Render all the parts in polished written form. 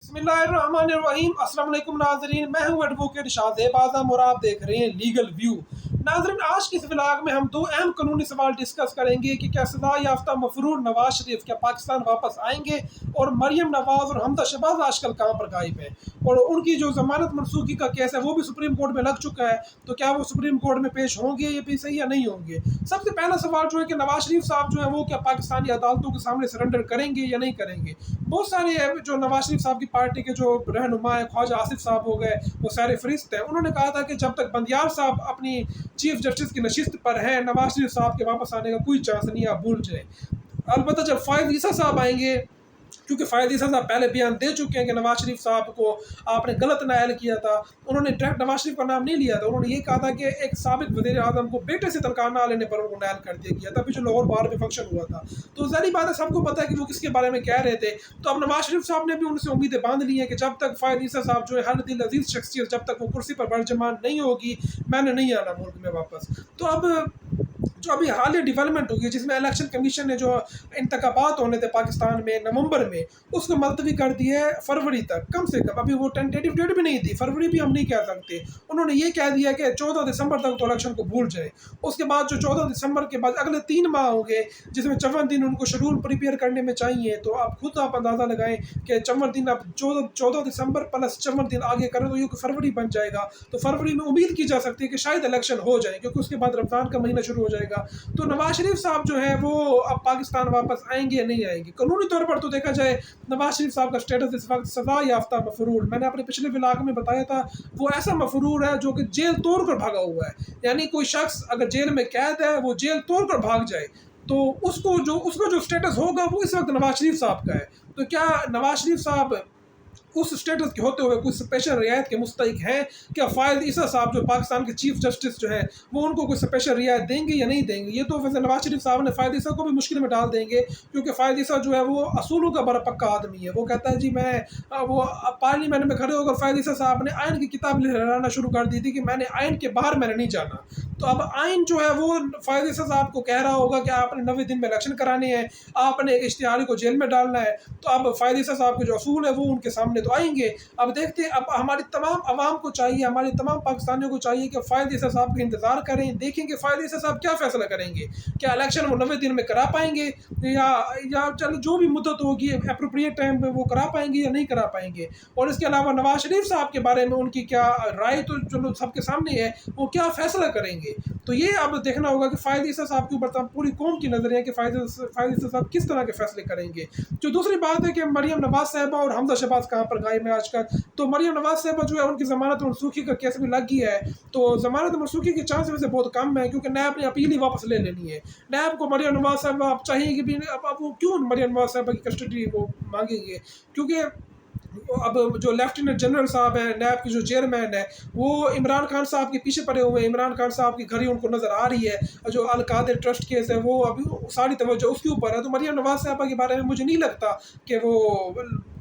बिस्मिल्लाहिर्रहमानिर्रहीम। अस्सलाम वालेकुम नाज़रीन, मैं हूं एडवोकेट शाहज़ेब आज़म और आप देख रहे हैं लीगल व्यू। नाज़रीन, आज की इस व्लॉग में हम दो अहम कानूनी सवाल डिस्कस करेंगे कि क्या सज़ा याफ्ता मफरूर नवाज शरीफ क्या पाकिस्तान वापस आएंगे, और मरियम नवाज और हमदा शहबाज आजकल कहाँ पर गायब हैं, और उनकी जो ज़मानत मनसूखी का केस है वो भी सुप्रीम कोर्ट में लग चुका है, तो क्या वो सुप्रीम कोर्ट में पेश होंगे ये भी सही या नहीं होंगे। सबसे पहला सवाल जो है कि नवाज शरीफ साहब जो है वो क्या पाकिस्तानी अदालतों के सामने सरेंडर करेंगे या नहीं करेंगे। बहुत सारे जो नवाज शरीफ साहब की पार्टी के जो रहनुमा है, ख्वाजा आसिफ साहब हो गए, वो सारे फरिश्त हैं, उन्होंने कहा था कि जब तक बंदियार साहब अपनी चीफ जस्टिस की नशिस्त पर है, नवाज शरीफ साहब के वापस आने का कोई चांस नहीं, आप भूल जाएं। अलबत्ता जब फायद ईसा साहब आएंगे, क्योंकि फायद ईसा साहब पहले बयान दे चुके हैं कि नवाज शरीफ साहब को आपने गलत नायल किया था, उन्होंने डायरेक्ट नवाज शरीफ का नाम नहीं लिया था, उन्होंने ये कहा था कि एक साबिक वज़ीर आज़म को बेटे से तनख्वाह ना लेने पर उनको नायल कर दिया गया था, अभी जो लाहौर बार में फंक्शन हुआ था। तो ज़ाहिर बात है, सबको पता है कि वो किसके बारे में कह रहे थे। तो अब नवाज शरीफ साहब ने भी उनसे उम्मीदें बांध ली हैं कि जब तक फायद ईसा साहब जो है हर दिल अजीज़ शख्सियत, जब तक वो कुर्सी पर बरजमान नहीं होगी, मैंने नहीं आना मुल्क में वापस। तो अब जो अभी हालिया डेवलपमेंट हुई है, जिसमें इलेक्शन कमीशन ने जो इंतखाबात होने थे पाकिस्तान में नवंबर में, उसको मुलतवी कर दिया है फरवरी तक, कम से कम। अभी वो टेंटेटिव डेट भी नहीं दी, फरवरी भी हम नहीं कह सकते। उन्होंने ये कह दिया कि 14 दिसंबर तक तो इलेक्शन को भूल जाए। उसके बाद जो 14 दिसंबर के बाद अगले 3 माह होंगे, जिसमें 54 दिन उनको शेड्यूल प्रिपेयर करने में चाहिए। तो आप खुद आप अंदाज़ा लगाएं कि 54 दिन, आप 14 दिसंबर प्लस 54 दिन आगे करें तो ये फरवरी बन जाएगा। तो फरवरी में उम्मीद की जा सकती है कि शायद इलेक्शन हो जाए, क्योंकि उसके बाद रमज़ान का महीना शुरू हो जाएगा। तो नवाज शरीफ साहब जो है वो अब पाकिस्तान वापस आएंगे या नहीं आएंगे। कानूनी तौर पर तो देखा जाए, नवाज शरीफ साहब का स्टेटस इस वक्त सजा याफ्ता मफरूर, मैंने अपने पिछले व्लॉग में बताया था, वो ऐसा मफरूर है जो कि जेल तोड़ कर भागा हुआ है। यानी कोई शख्स अगर जेल में कैद है, वो जेल तोड़ कर भाग जाए, तो उसका जो स्टेटस होगा वो इस वक्त नवाज शरीफ साहब का है। तो क्या नवाज शरीफ साहब उस स्टेटस के होते हुए कुछ स्पेशल रियायत के मुस्तहिक हैं? क्या फायद ईसा साहब जो पाकिस्तान के चीफ जस्टिस जो है वो उनको कोई स्पेशल रियायत देंगे या नहीं देंगे? ये तो वैसे नवाज शरीफ साहब ने फायद ईसा को भी मुश्किल में डाल देंगे, क्योंकि फायद ईसा जो है वो असूलों का बड़ा पक्का आदमी है। वो कहता है जी मैं वो पार्लियामेंट में खड़े होकर फायद ईसा साहब ने आइन की किताब लहराना शुरू कर दी थी कि मैंने आइन के बाहर मैंने नहीं जाना। तो अब आइन जो है वो फायद ईसा साहब को कह रहा होगा कि आपने 90 दिन में इलेक्शन कराने हैं, आपने एक इश्तिहारी को जेल में डालना है। तो अब फायद ईसा साहब के जो असूल है वो उनके सामने तो आएंगे। अब देखते हैं, अब हमारी तमाम आवाम को चाहिए, हमारी तमाम पाकिस्तानियों को चाहिए कि फायद ईसा साहब का इंतज़ार करें, देखें कि फायद ईसा साहब क्या फैसला करेंगे। क्या इलेक्शन वो 90 दिन में करा पाएंगे, या चलो जो भी मुद्दत होगी अप्रोप्रिएट टाइम पे वो करा पाएंगे या नहीं करा पाएंगे। और इसके अलावा नवाज शरीफ साहब के बारे में उनकी क्या राय, तो चलो सबके सामने है, वो क्या फैसला करेंगे। तो ये अब देखना होगा कि फायद ईसा साहब के ऊपर पूरी कौम की नज़र है कि फायद ईसा साहब किस तरह के फैसले करेंगे। जो दूसरी बात है कि मरियम नवाज साहबा और हमदा शहबाज कहाँ पर गायब है आजकल। तो मरियम नवाज साहबा जो है उनकी ज़मानत मनसूखी का केस भी लग गया है, तो ज़मानत मनसूखी के चांस वैसे बहुत कम है, क्योंकि नैब ने अपील ही वापस ले लेनी है। नैब को मरियम नवाज साहबा आप चाहिए कि भी अब वो क्यों मरियम नवाज साहबा की कस्टडी वो मांगेंगे, क्योंकि अब जो लेफ्टिनेंट जनरल साहब हैं, नैब के जो चेयरमैन है, वो इमरान खान साहब के पीछे पड़े हुए हैं। इमरान खान साहब की घड़ी उनको नज़र आ रही है। जो अल कादिर ट्रस्ट केस है वो अभी सारी तवज्जो उसके ऊपर है। तो मरियम नवाज साहबा के बारे में मुझे नहीं लगता कि वो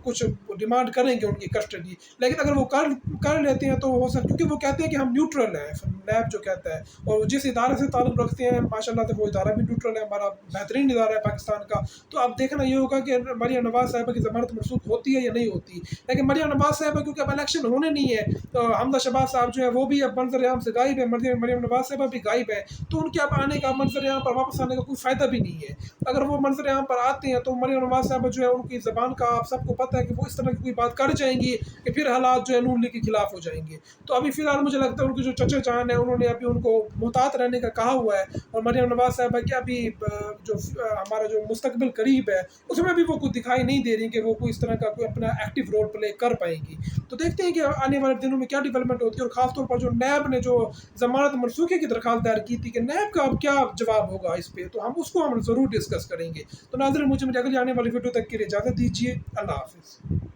कुछ डिमांड करेंगे उनकी कस्टडी, लेकिन अगर वो कर लेते हैं तो हो सकता, क्योंकि वो कहते हैं कि हम न्यूट्रल हैं, नैब जो कहता है, और जिस इदारे से ताल्लुक़ रखते हैं माशाल्लाह से वो इदारा भी न्यूट्रल है, हमारा बेहतरीन इदारा है पाकिस्तान का। तो अब देखना ये होगा कि मरियम नवाज साहबा की ज़मानत मनसूख होती है या नहीं होती। लेकिन मरियम नवाज साहबा क्योंकि अब इलेक्शन होने नहीं है, तो हमदा शहबाज साहब जो है वो भी अब मंजर-ए-आम से गायब है, मरियम नवाज साहबा भी गायब है, तो उनके अब आने का, मंजर-ए-आम पर वापस आने का कोई फ़ायदा भी नहीं है। अगर वो मंजर-ए-आम पर आते हैं तो मरियम नवाज साहबा जो है उनकी ज़बान का आप सबको पता है कि वो इस तरह की कोई बात कर जाएंगी कि फिर हालात जो है नून लीग के खिलाफ हो जाएंगे। तो अभी फ़िलहाल मुझे लगता है उनके जो चचा जान है उन्होंने अभी उनको मुहतात रहने का कहा हुआ है, और मरियम नवाज साहबा की अभी जो हमारा जो मुस्तकबिल करीब है उसमें भी वो कुछ दिखाई नहीं दे रही कि वो कोई इस तरह का कोई अपना एक्टिव रोल प्ले कर पाएंगी। तो देखते हैं कि आने वाले दिनों में क्या डेवलपमेंट होती है, और ख़ासतौर पर जो नैब ने जो ज़मानत मनसूखी की दरख्वास्त दायर की थी कि नैब का अब क्या जवाब होगा इस पर, तो हम ज़रूर डिस्कस करेंगे। तो नाज़रीन, मुझे अगली आने वाली वीडियो तक के लिए इजाज़त दीजिए। अल्लाह हाफ़िज़।